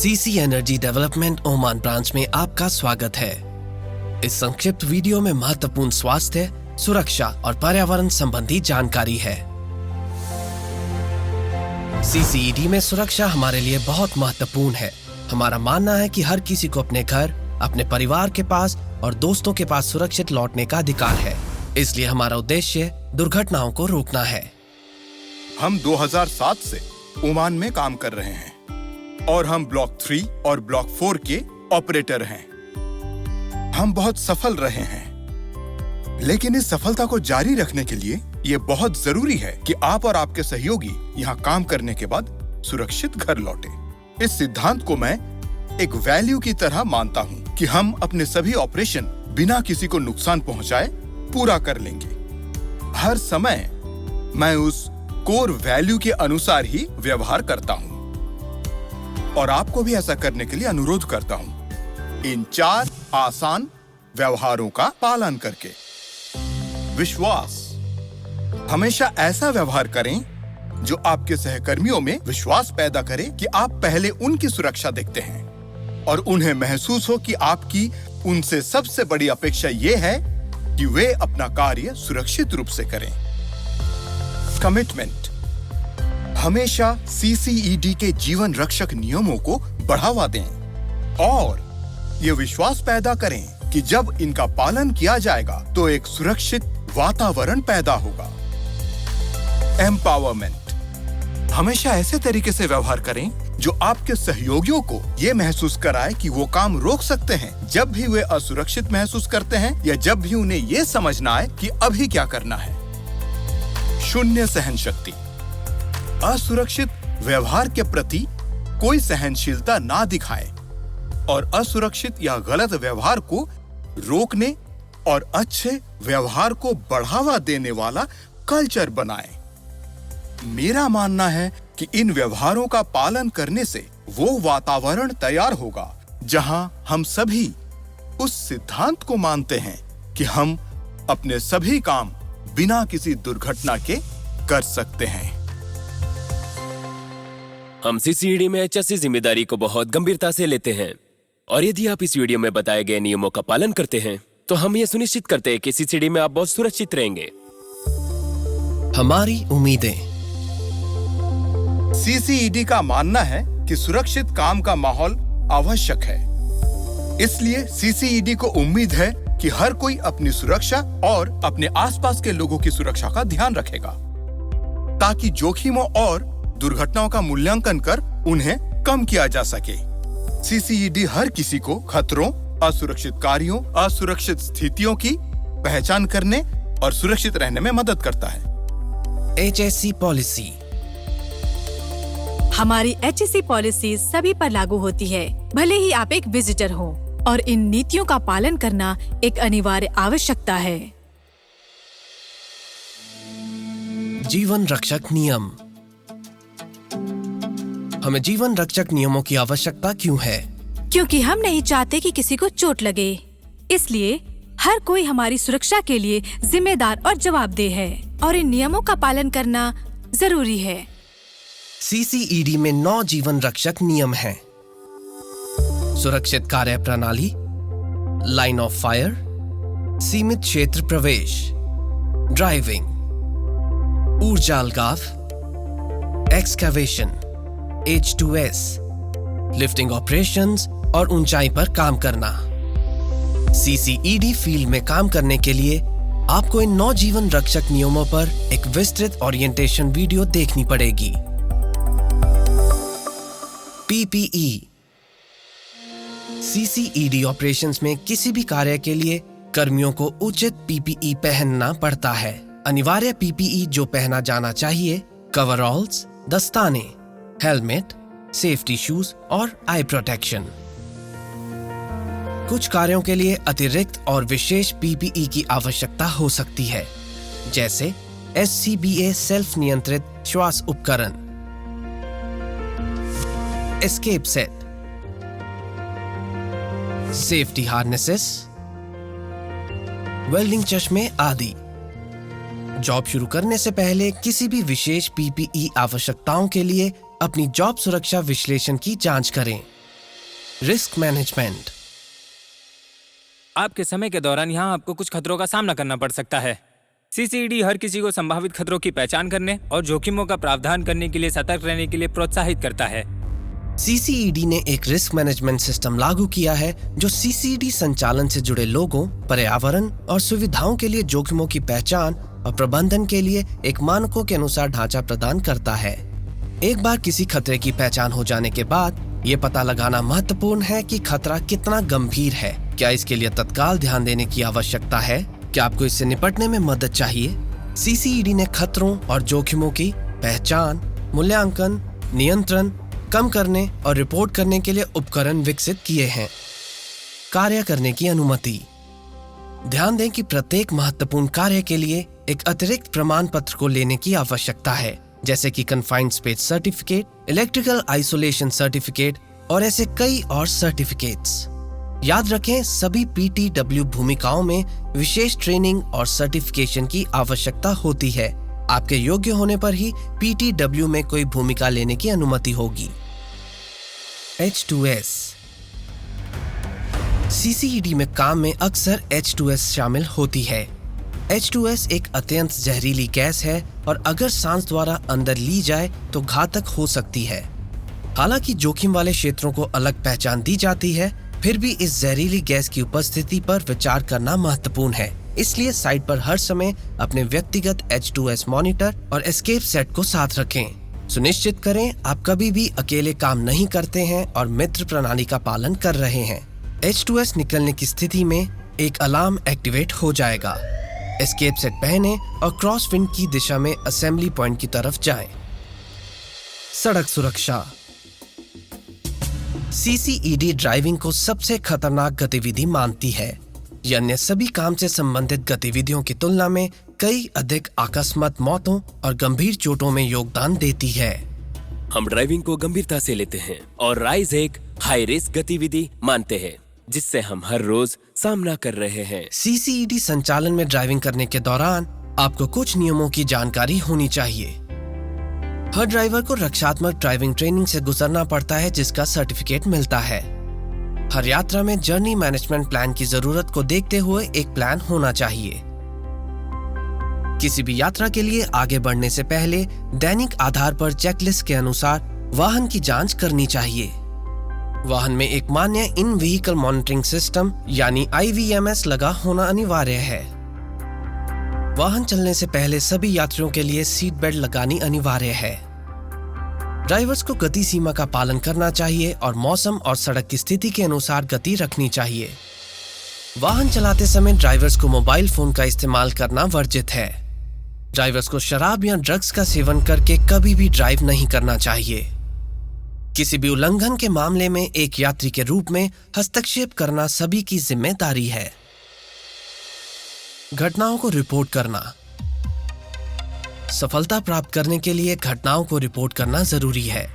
CC energy development Oman branch में आपका स्वागत है। इस संक्षिप्त वीडियो में महत्वपूर्ण स्वास्थ्य, सुरक्षा और पर्यावरण संबंधी जानकारी है। सीसीईडी में सुरक्षा हमारे लिए बहुत महत्वपूर्ण है। हमारा मानना है कि हर किसी को अपने घर, अपने परिवार के पास और दोस्तों के पास सुरक्षित लौटने का अधिकार है। इसलिए हमारा उद्देश्य दुर्घटनाओं को रोकना है। हम 2007 से ओमान में काम कर रहे हैं और हम ब्लॉक 3 और ब्लॉक 4 के ऑपरेटर हैं। हम बहुत सफल रहे हैं, लेकिन इस सफलता को जारी रखने के लिए ये बहुत जरूरी है कि आप और आपके सहयोगी यहाँ काम करने के बाद सुरक्षित घर लौटे। इस सिद्धांत को मैं एक वैल्यू की तरह मानता हूँ कि हम अपने सभी ऑपरेशन बिना किसी को नुकसान पहुँचाए पूरा कर लेंगे। हर समय मैं उस कोर वैल्यू के अनुसार ही व्यवहार करता हूँ और आपको भी ऐसा करने के लिए अनुरोध करता हूँ, इन 4 आसान व्यवहारों का पालन करके। विश्वास। हमेशा ऐसा व्यवहार करें जो आपके सहकर्मियों में विश्वास पैदा करे कि आप पहले उनकी सुरक्षा देखते हैं और उन्हें महसूस हो कि आपकी उनसे सबसे बड़ी अपेक्षा यह है कि वे अपना कार्य सुरक्षित रूप से करें। कमिटमेंट। हमेशा सीसीईडी के जीवन रक्षक नियमों को बढ़ावा दें और ये विश्वास पैदा करें कि जब इनका पालन किया जाएगा तो एक सुरक्षित वातावरण पैदा होगा। एम्पावरमेंट। हमेशा ऐसे तरीके से व्यवहार करें जो आपके सहयोगियों को ये महसूस कराए कि वो काम रोक सकते हैं जब भी वे असुरक्षित महसूस करते हैं या जब भी उन्हें ये समझना है कि अभी क्या करना है। शून्य सहनशक्ति। असुरक्षित व्यवहार के प्रति कोई सहनशीलता ना दिखाएं और असुरक्षित या गलत व्यवहार को रोकने और अच्छे व्यवहार को बढ़ावा देने वाला कल्चर बनाएं। मेरा मानना है कि इन व्यवहारों का पालन करने से वो वातावरण तैयार होगा जहां हम सभी उस सिद्धांत को मानते हैं कि हम अपने सभी काम बिना किसी दुर्घटना के कर सकते हैं। हम सीसीईडी में एचएससी जिम्मेदारी को बहुत गंभीरता से लेते हैं और यदि आप इस वीडियो में बताए गए नियमों का पालन करते हैं तो हम ये सुनिश्चित करते हैं कि सीसीईडी में आप बहुत सुरक्षित रहेंगे। हमारी उम्मीदें। सीसीईडी का मानना है कि सुरक्षित काम का माहौल आवश्यक है। इसलिए सीसीईडी को उम्मीद है कि हर कोई अपनी सुरक्षा और अपने आसपास के लोगों की सुरक्षा का ध्यान रखेगा ताकि जोखिमों और दुर्घटनाओं का मूल्यांकन कर उन्हें कम किया जा सके। सीसीईडी हर किसी को खतरों, असुरक्षित कार्यों, असुरक्षित स्थितियों की पहचान करने और सुरक्षित रहने में मदद करता है। HSC policy. हमारी एचएससी पॉलिसी सभी पर लागू होती है, भले ही आप एक विजिटर हो, और इन नीतियों का पालन करना एक अनिवार्य आवश्यकता है। जीवन रक्षक नियम। हमें जीवन रक्षक नियमों की आवश्यकता क्यों है? क्योंकि हम नहीं चाहते कि किसी को चोट लगे। इसलिए हर कोई हमारी सुरक्षा के लिए जिम्मेदार और जवाबदेह है और इन नियमों का पालन करना जरूरी है। सीसीईडी में 9 जीवन रक्षक नियम हैं। सुरक्षित कार्य प्रणाली, लाइन ऑफ फायर, सीमित क्षेत्र प्रवेश, ड्राइविंग, ऊर्जा अलगाव, एक्सकैवेशन, H2S, लिफ्टिंग ऑपरेशंस और ऊंचाई पर काम करना। सीसीईडी फील्ड में काम करने के लिए आपको इन 9 जीवन रक्षक नियमों पर एक विस्तृत ओरिएंटेशन वीडियो देखनी पड़ेगी। पीपीई। सीसीईडी ऑपरेशंस में किसी भी कार्य के लिए कर्मियों को उचित पीपीई पहनना पड़ता है। अनिवार्य पीपीई जो पहना जाना चाहिए: कवरऑल्स, दस्ताने, हेलमेट, सेफ्टी शूज और आई प्रोटेक्शन। कुछ कार्यों के लिए अतिरिक्त और विशेष पीपीई की आवश्यकता हो सकती है, जैसे SCBA सेल्फ नियंत्रित श्वास उपकरण, escape set, safety harnesses, welding चश्मे आदि। जॉब शुरू करने से पहले किसी भी विशेष पीपीई आवश्यकताओं के लिए अपनी जॉब सुरक्षा विश्लेषण की जांच करें। Risk management. आपके समय के दौरान यहाँ आपको कुछ खतरों का सामना करना पड़ सकता है। CCED हर किसी को संभावित खतरों की पहचान करने और जोखिमों का प्रावधान करने के लिए सतर्क रहने के लिए प्रोत्साहित करता है। CCED ने एक रिस्क मैनेजमेंट सिस्टम लागू किया है जो CCED संचालन से जुड़े लोगों, पर्यावरण और सुविधाओं के लिए जोखिमों की पहचान और प्रबंधन के लिए एक मानकों के अनुसार ढांचा प्रदान करता है। एक बार किसी खतरे की पहचान हो जाने के बाद ये पता लगाना महत्वपूर्ण है कि खतरा कितना गंभीर है, क्या इसके लिए तत्काल ध्यान देने की आवश्यकता है, क्या आपको इससे निपटने में मदद चाहिए। CCED ने खतरों और जोखिमों की पहचान, मूल्यांकन, नियंत्रण, कम करने और रिपोर्ट करने के लिए उपकरण विकसित किए हैं। कार्य करने की अनुमति। ध्यान दें कि प्रत्येक महत्वपूर्ण कार्य के लिए एक अतिरिक्त प्रमाण पत्र को लेने की आवश्यकता है, जैसे कि confined space certificate, electrical isolation certificate और ऐसे कई और सर्टिफिकेट्स। याद रखें, सभी PTW भूमिकाओं में विशेष ट्रेनिंग और सर्टिफिकेशन की आवश्यकता होती है। आपके योग्य होने पर ही PTW में कोई भूमिका लेने की अनुमति होगी। H2S। CCED में काम में अक्सर H2S शामिल होती है। H2S एक अत्यंत जहरीली गैस है और अगर सांस द्वारा अंदर ली जाए तो घातक हो सकती है। हालांकि जोखिम वाले क्षेत्रों को अलग पहचान दी जाती है, फिर भी इस जहरीली गैस की उपस्थिति पर विचार करना महत्वपूर्ण है। इसलिए साइट पर हर समय अपने व्यक्तिगत H2S मॉनिटर और एस्केप सेट को साथ रखें। सुनिश्चित करें आप कभी भी अकेले काम नहीं करते हैं और मित्र प्रणाली का पालन कर रहे हैं। H2S निकलने की स्थिति में एक अलार्म एक्टिवेट हो जाएगा। एस्केप सेट पहने और क्रॉसविंड की दिशा में असेंबली पॉइंट की तरफ जाएं। सड़क सुरक्षा। CCED ड्राइविंग को सबसे खतरनाक गतिविधि मानती है। यह अन्य सभी काम से संबंधित गतिविधियों की तुलना में कई अधिक अकस्मात मौतों और गंभीर चोटों में योगदान देती है। हम ड्राइविंग को गंभीरता से लेते हैं और राइज एक हाई रिस्क गतिविधि मानते हैं जिससे हम हर रोज सामना कर रहे हैं। CCED संचालन में ड्राइविंग करने के दौरान आपको कुछ नियमों की जानकारी होनी चाहिए। हर ड्राइवर को रक्षात्मक ड्राइविंग ट्रेनिंग से गुजरना पड़ता है, जिसका सर्टिफिकेट मिलता है। हर यात्रा में जर्नी मैनेजमेंट प्लान की जरूरत को देखते हुए एक प्लान होना चाहिए। किसी भी यात्रा के लिए आगे बढ़ने से पहले दैनिक आधार पर चेकलिस्ट के अनुसार वाहन की जांच करनी चाहिए। वाहन में एक मान्य इन व्हीकल मॉनिटरिंग सिस्टम यानी IVMS लगा होना अनिवार्य है। वाहन चलने से पहले सभी यात्रियों के लिए सीट बेल्ट लगानी अनिवार्य है। ड्राइवर्स को गति सीमा का पालन करना चाहिए और मौसम और सड़क की स्थिति के अनुसार गति रखनी चाहिए। वाहन चलाते समय ड्राइवर्स को मोबाइल फोन का इस्तेमाल करना वर्जित है। ड्राइवर्स को शराब या ड्रग्स का सेवन करके कभी भी ड्राइव नहीं करना चाहिए। किसी भी उल्लंघन के मामले में एक यात्री के रूप में हस्तक्षेप करना सभी की जिम्मेदारी है। घटनाओं को रिपोर्ट करना। सफलता प्राप्त करने के लिए घटनाओं को रिपोर्ट करना जरूरी है।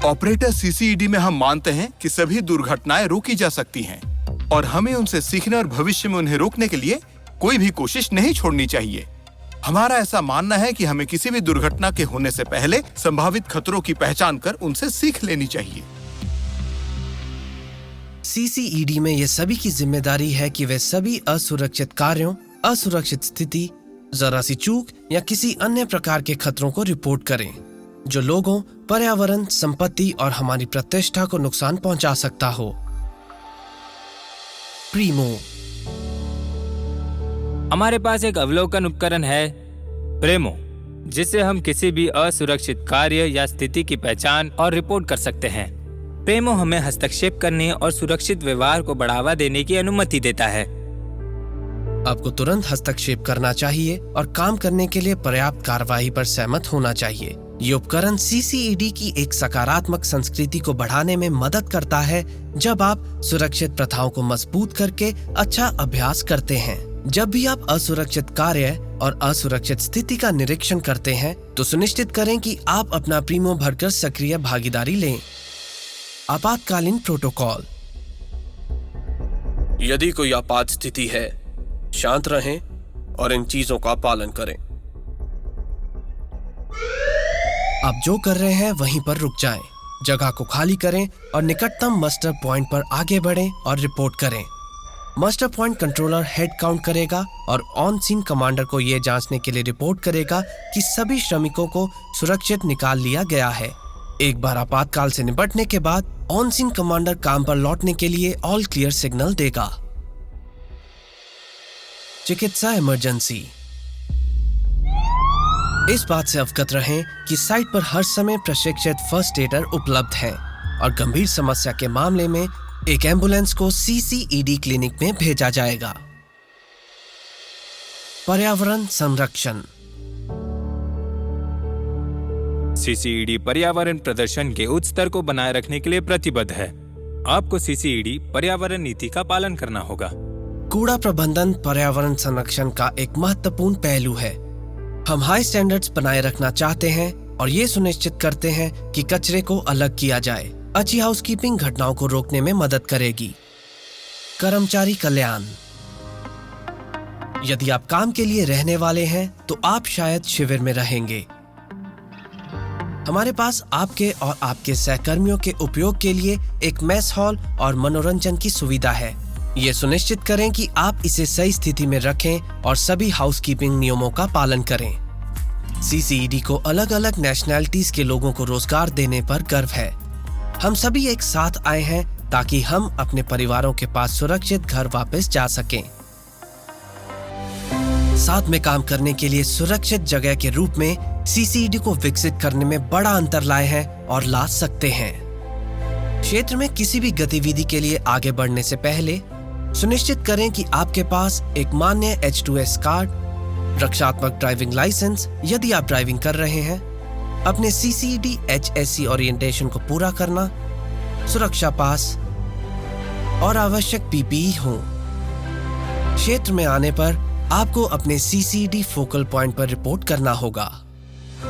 ऑपरेटर CCED में हम मानते हैं कि सभी दुर्घटनाएं रोकी जा सकती हैं और हमें उनसे सीखने और भविष्य में उन्हें रोकने के लिए कोई भी कोशिश नहीं छोड़नी चाहिए। हमारा ऐसा मानना है कि हमें किसी भी दुर्घटना के होने से पहले संभावित खतरों की पहचान कर उनसे सीख लेनी चाहिए। CCED में ये सभी की जिम्मेदारी है कि वे सभी असुरक्षित कार्यों, असुरक्षित स्थिति, जरा सी चूक या किसी अन्य प्रकार के खतरों को रिपोर्ट करें जो लोगों, पर्यावरण, संपत्ति और हमारी प्रतिष्ठा को नुकसान पहुंचा सकता हो। प्रीमो। हमारे पास एक अवलोकन उपकरण है प्रेमो, जिससे हम किसी भी असुरक्षित कार्य या स्थिति की पहचान और रिपोर्ट कर सकते हैं। प्रेमो हमें हस्तक्षेप करने और सुरक्षित व्यवहार को बढ़ावा देने की अनुमति देता है। आपको तुरंत हस्तक्षेप करना चाहिए और काम करने के लिए पर्याप्त कार्रवाई पर सहमत होना चाहिए। ये उपकरण CCED की एक सकारात्मक संस्कृति को बढ़ाने में मदद करता है जब आप सुरक्षित प्रथाओं को मजबूत करके अच्छा अभ्यास करते हैं। जब भी आप असुरक्षित कार्य और असुरक्षित स्थिति का निरीक्षण करते हैं तो सुनिश्चित करें कि आप अपना प्रीमो भरकर सक्रिय भागीदारी लें। आपातकालीन प्रोटोकॉल। यदि कोई आपात स्थिति है, शांत रहें और इन चीजों का पालन करें। आप जो कर रहे हैं वहीं पर रुक जाएं। जगह को खाली करें और निकटतम मस्टर पॉइंट पर आगे बढ़ें और रिपोर्ट करें। Master point controller head count करेगा और ऑन सीन कमांडर को यह जांचने के लिए रिपोर्ट करेगा कि सभी श्रमिकों को सुरक्षित निकाल लिया गया है। एक बार आपातकाल से निपटने के बाद ऑन सीन कमांडर काम पर लौटने के लिए ऑल क्लियर सिग्नल देगा। चिकित्सा इमरजेंसी। इस बात से अवगत रहें कि साइट पर हर समय प्रशिक्षित फर्स्ट एडर उपलब्ध हैं और गंभीर समस्या के मामले में एक एम्बुलेंस को CCED क्लिनिक में भेजा जाएगा। पर्यावरण संरक्षण। CCED पर्यावरण प्रदर्शन के उच्च स्तर को बनाए रखने के लिए प्रतिबद्ध है। आपको CCED पर्यावरण नीति का पालन करना होगा। कूड़ा प्रबंधन पर्यावरण संरक्षण का एक महत्वपूर्ण पहलू है। हम हाई स्टैंडर्ड्स बनाए रखना चाहते हैं और ये सुनिश्चित करते हैं कि कचरे को अलग किया जाए। अच्छी हाउसकीपिंग घटनाओं को रोकने में मदद करेगी। कर्मचारी कल्याण। यदि आप काम के लिए रहने वाले हैं तो आप शायद शिविर में रहेंगे। हमारे पास आपके और आपके सहकर्मियों के उपयोग के लिए एक मेस हॉल और मनोरंजन की सुविधा है। ये सुनिश्चित करें कि आप इसे सही स्थिति में रखें और सभी हाउसकीपिंग नियमों का पालन करें। CCED को अलग अलग नेशनैलिटीज के लोगों को रोजगार देने पर गर्व है। हम सभी एक साथ आए हैं ताकि हम अपने परिवारों के पास सुरक्षित घर वापस जा सकें। साथ में काम करने के लिए सुरक्षित जगह के रूप में CCED को विकसित करने में बड़ा अंतर लाए हैं और ला सकते हैं। क्षेत्र में किसी भी गतिविधि के लिए आगे बढ़ने से पहले सुनिश्चित करें कि आपके पास एक मान्य H2S कार्ड, रक्षात्मक ड्राइविंग लाइसेंस यदि आप ड्राइविंग कर रहे हैं, अपने CCED HSC ओरिएंटेशन को पूरा करना, सुरक्षा पास और आवश्यक PPE हो। क्षेत्र में आने पर आपको अपने CCED फोकल पॉइंट पर रिपोर्ट करना होगा।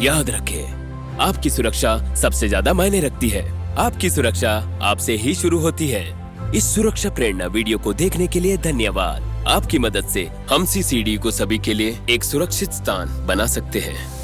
याद रखें, आपकी सुरक्षा सबसे ज्यादा मायने रखती है। आपकी सुरक्षा आपसे ही शुरू होती है। इस सुरक्षा प्रेरणा वीडियो को देखने के लिए धन्यवाद। आपकी मदद से हम CCED को सभी के लिए एक सुरक्षित स्थान बना सकते हैं।